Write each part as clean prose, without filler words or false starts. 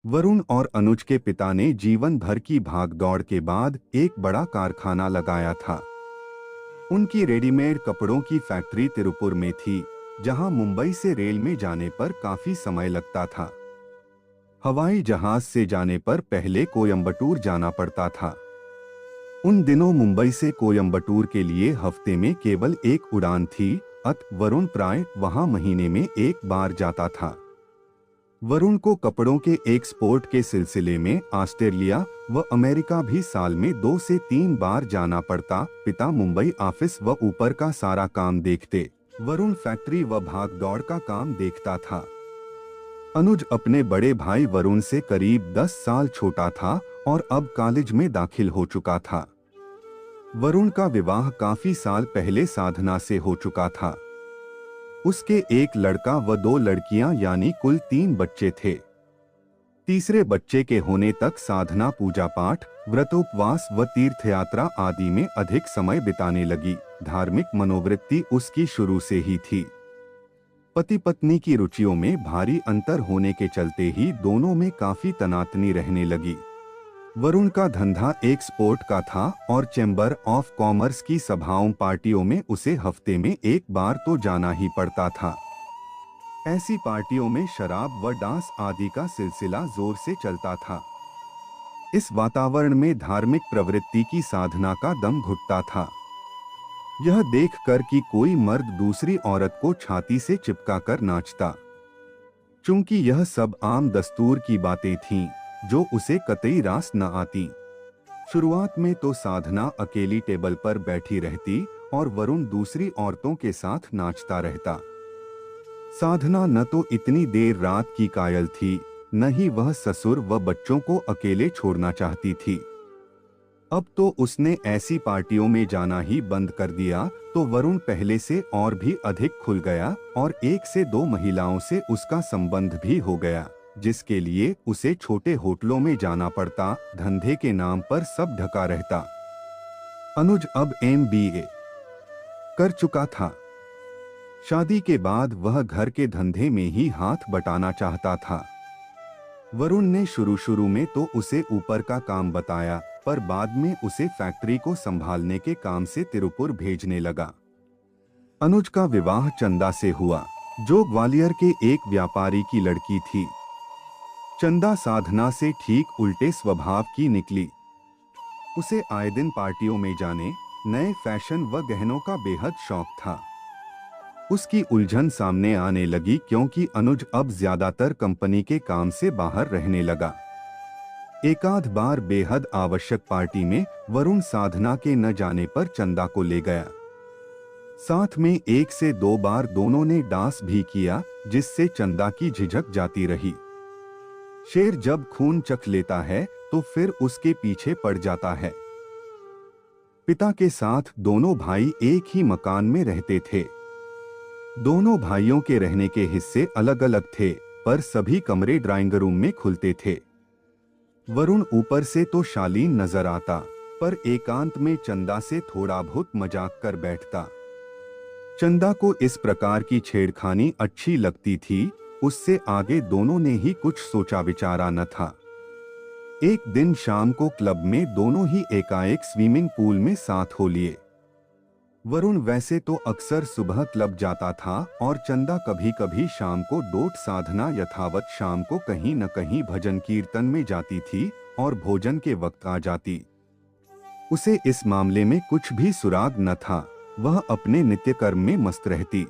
वरुण और अनुज के पिता ने जीवन भर की भागदौड़ के बाद एक बड़ा कारखाना लगाया था। उनकी रेडीमेड कपड़ों की फैक्ट्री तिरुपुर में थी, जहां मुंबई से रेल में जाने पर काफी समय लगता था। हवाई जहाज से जाने पर पहले कोयंबटूर जाना पड़ता था। उन दिनों मुंबई से कोयंबटूर के लिए हफ्ते में केवल एक उड़ान थी, वरुण प्राय वहां महीने में एक बार जाता था। वरुण को कपड़ों के एक्सपोर्ट के सिलसिले में ऑस्ट्रेलिया व अमेरिका भी साल में 2 से 3 बार जाना पड़ता। पिता मुंबई ऑफिस व ऊपर का सारा काम देखते, वरुण फैक्ट्री व भागदौड़ का काम देखता था। अनुज अपने बड़े भाई वरुण से करीब 10 साल छोटा था और अब कॉलेज में दाखिल हो चुका था। वरुण का विवाह काफी साल पहले साधना से हो चुका था। उसके एक लड़का व 2 लड़कियां यानी कुल 3 बच्चे थे। तीसरे बच्चे के होने तक साधना पूजा पाठ, व्रतोपवास व तीर्थयात्रा आदि में अधिक समय बिताने लगी। धार्मिक मनोवृत्ति उसकी शुरू से ही थी। पति पत्नी की रुचियों में भारी अंतर होने के चलते ही दोनों में काफी तनातनी रहने लगी। वरुण का धंधा एक्सपोर्ट का था और चैम्बर ऑफ कॉमर्स की सभाओं पार्टियों में उसे हफ्ते में एक बार तो जाना ही पड़ता था। ऐसी पार्टियों में शराब व डांस आदि का सिलसिला जोर से चलता था। इस वातावरण में धार्मिक प्रवृत्ति की साधना का दम घुटता था। यह देखकर कि कोई मर्द दूसरी औरत को छाती से चिपका कर नाचता, चूंकि यह सब आम दस्तूर की बातें थीं, जो उसे कतई रास न आती। शुरुआत में तो साधना अकेली टेबल पर बैठी रहती और वरुण दूसरी औरतों के साथ नाचता रहता। साधना न तो इतनी देर रात की कायल थी, न ही वह ससुर व बच्चों को अकेले छोड़ना चाहती थी। अब तो उसने ऐसी पार्टियों में जाना ही बंद कर दिया तो वरुण पहले से और भी अधिक खुल गया और 1 से 2 महिलाओं से उसका संबंध भी हो गया, जिसके लिए उसे छोटे होटलों में जाना पड़ता। धंधे के नाम पर सब ढका रहता। अनुज अब MBA कर चुका था। शादी के बाद वह घर के धंधे में ही हाथ बटाना चाहता था। वरुण ने शुरू में तो उसे ऊपर का काम बताया, पर बाद में उसे फैक्ट्री को संभालने के काम से तिरुपुर भेजने लगा। अनुज का विवाह चंदा से हुआ, जो ग्वालियर के एक व्यापारी की लड़की थी। चंदा साधना से ठीक उल्टे स्वभाव की निकली। उसे आए दिन पार्टियों में जाने, नए फैशन व गहनों का बेहद शौक था। उसकी उलझन सामने आने लगी क्योंकि अनुज अब ज्यादातर कंपनी के काम से बाहर रहने लगा। एकाध बार बेहद आवश्यक पार्टी में वरुण साधना के न जाने पर चंदा को ले गया। साथ में 1 से 2 बार दोनों ने डांस भी किया, जिससे चंदा की झिझक जाती रही। शेर जब खून चख लेता है तो फिर उसके पीछे पड़ जाता है। पिता के साथ दोनों भाई एक ही मकान में रहते थे। दोनों भाइयों के रहने के हिस्से अलग अलग थे, पर सभी कमरे ड्राइंग रूम में खुलते थे। वरुण ऊपर से तो शालीन नजर आता, पर एकांत में चंदा से थोड़ा बहुत मजाक कर बैठता। चंदा को इस प्रकार की छेड़खानी अच्छी लगती थी, उससे आगे दोनों ने ही कुछ सोचा विचारा न था। एक दिन शाम को क्लब में दोनों ही एकाएक स्विमिंग पूल में साथ हो लिए। वरुण वैसे तो अक्सर सुबह क्लब जाता था और चंदा कभी कभी शाम को डोट। साधना यथावत शाम को कहीं न कहीं भजन कीर्तन में जाती थी और भोजन के वक्त आ जाती। उसे इस मामले में कुछ भी सुराग न था, वह अपने नित्य कर्म में मस्त रहती।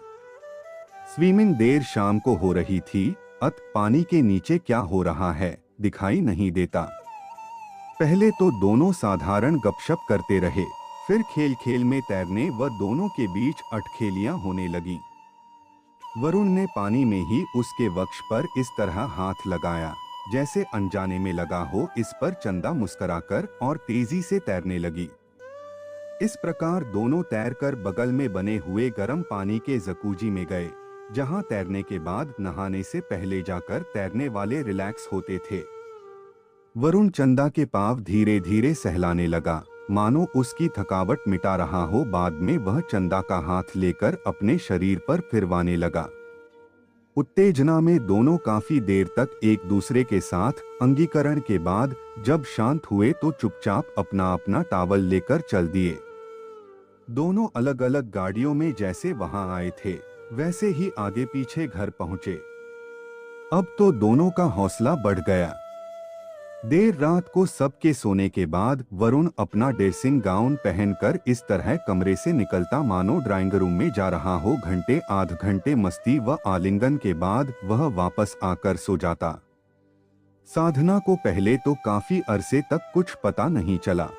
स्विमिंग देर शाम को हो रही थी, पानी के नीचे क्या हो रहा है दिखाई नहीं देता। पहले तो दोनों साधारण गपशप करते रहे, फिर खेल खेल में तैरने व दोनों के बीच अटखेलियां होने लगी। वरुण ने पानी में ही उसके वक्ष पर इस तरह हाथ लगाया जैसे अनजाने में लगा हो। इस पर चंदा मुस्कुराकर और तेजी से तैरने लगी। इस प्रकार दोनों तैरकर बगल में बने हुए गर्म पानी के जकूजी में गए, जहां तैरने के बाद नहाने से पहले जाकर तैरने वाले रिलैक्स होते थे। वरुण चंदा के पांव धीरे धीरे सहलाने लगा, मानो उसकी थकावट मिटा रहा हो। बाद में वह चंदा का हाथ लेकर अपने शरीर पर फिरवाने लगा। उत्तेजना में दोनों काफी देर तक एक दूसरे के साथ अंगीकरण के बाद जब शांत हुए तो चुपचाप अपना अपना टॉवल लेकर चल दिए। दोनों अलग अलग गाड़ियों में जैसे वहां आए थे वैसे ही आगे पीछे घर पहुंचे। अब तो दोनों का हौसला बढ़ गया। देर रात को सबके सोने के बाद वरुण अपना ड्रेसिंग गाउन पहनकर इस तरह कमरे से निकलता मानो ड्राइंग रूम में जा रहा हो। घंटे आध घंटे मस्ती व आलिंगन के बाद वह वापस आकर सो जाता। साधना को पहले तो काफी अरसे तक कुछ पता नहीं चला।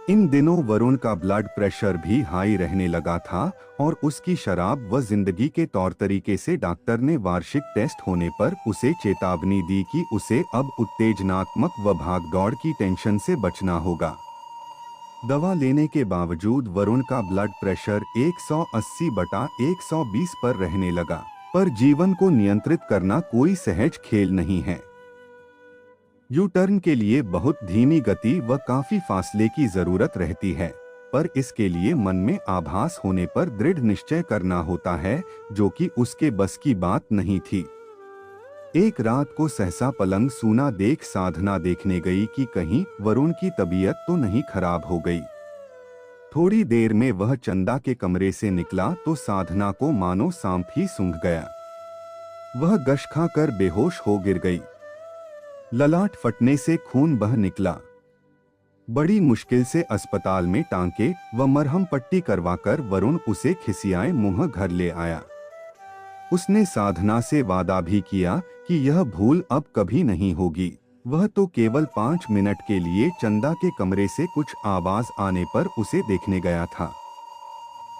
इन दिनों वरुण का ब्लड प्रेशर भी हाई रहने लगा था और उसकी शराब व जिंदगी के तौर तरीके से डॉक्टर ने वार्षिक टेस्ट होने पर उसे चेतावनी दी कि उसे अब उत्तेजनात्मक व भागदौड़ की टेंशन से बचना होगा। दवा लेने के बावजूद वरुण का ब्लड प्रेशर 180/120 पर रहने लगा, पर जीवन को नियंत्रित करना कोई सहज खेल नहीं है। यू टर्न के लिए बहुत धीमी गति व काफी फासले की जरूरत रहती है, पर इसके लिए मन में आभास होने पर दृढ़ निश्चय करना होता है, जो कि उसके बस की बात नहीं थी। एक रात को सहसा पलंग सूना देख साधना देखने गई कि कहीं वरुण की तबीयत तो नहीं खराब हो गई। थोड़ी देर में वह चंदा के कमरे से निकला तो साधना को मानो सांप ही सूंघ गया। वह गश खाकर बेहोश हो गिर गई। ललाट फटने से खून बह निकला। बड़ी मुश्किल से अस्पताल में टांके व मरहम पट्टी करवाकर वरुण उसे खिसियाए मुंह घर ले आया। उसने साधना से वादा भी किया कि यह भूल अब कभी नहीं होगी। वह तो केवल 5 मिनट के लिए चंदा के कमरे से कुछ आवाज आने पर उसे देखने गया था।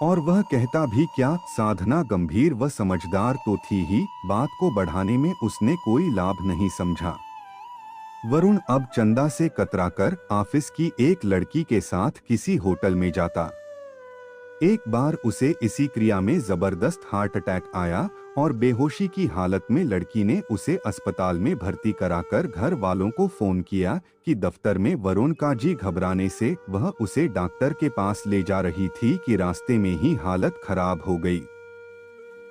और वह कहता भी क्या, साधना गंभीर व समझदार तो थी ही, बात को बढ़ाने में उसने कोई लाभ नहीं समझा। वरुण अब चंदा से कतराकर ऑफिस की एक लड़की के साथ किसी होटल में जाता। एक बार उसे इसी क्रिया में जबरदस्त हार्ट अटैक आया और बेहोशी की हालत में लड़की ने उसे अस्पताल में भर्ती कराकर घर वालों को फोन किया कि दफ्तर में वरुण का जी घबराने से वह उसे डॉक्टर के पास ले जा रही थी कि रास्ते में ही हालत खराब हो गई।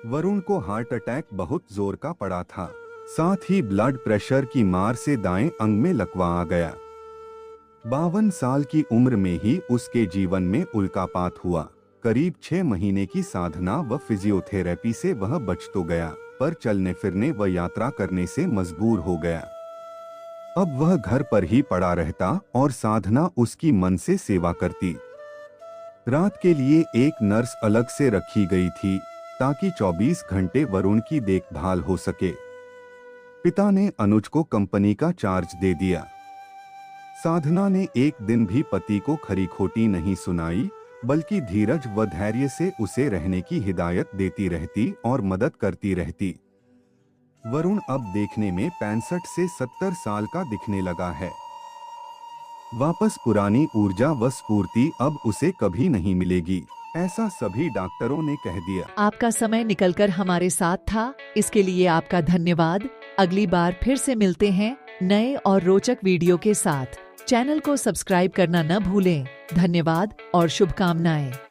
वरुण को हार्ट अटैक बहुत जोर का पड़ा था, साथ ही ब्लड प्रेशर की मार से दाएं अंग में लकवा आ गया। 52 साल की उम्र में ही उसके जीवन में उल्कापात हुआ। करीब 6 महीने की साधना व फिजियोथेरेपी से वह बच तो गया, पर चलने फिरने व यात्रा करने से मजबूर हो गया। अब वह घर पर ही पड़ा रहता और साधना उसकी मन से सेवा करती। रात के लिए एक नर्स अलग से रखी गई थी ताकि 24 घंटे वरुण की देखभाल हो सके। पिता ने अनुज को कंपनी का चार्ज दे दिया। साधना ने एक दिन भी पति को खरी खोटी नहीं सुनाई, बल्कि धीरज व धैर्य से उसे रहने की हिदायत देती रहती और मदद करती रहती। वरुण अब देखने में 65 से 70 साल का दिखने लगा है। वापस पुरानी ऊर्जा व स्फूर्ति अब उसे कभी नहीं मिलेगी, ऐसा सभी डॉक्टरों ने कह दिया। आपका समय निकलकर हमारे साथ था, इसके लिए आपका धन्यवाद। अगली बार फिर से मिलते हैं नए और रोचक वीडियो के साथ। चैनल को सब्सक्राइब करना न भूलें। धन्यवाद और शुभकामनाएं।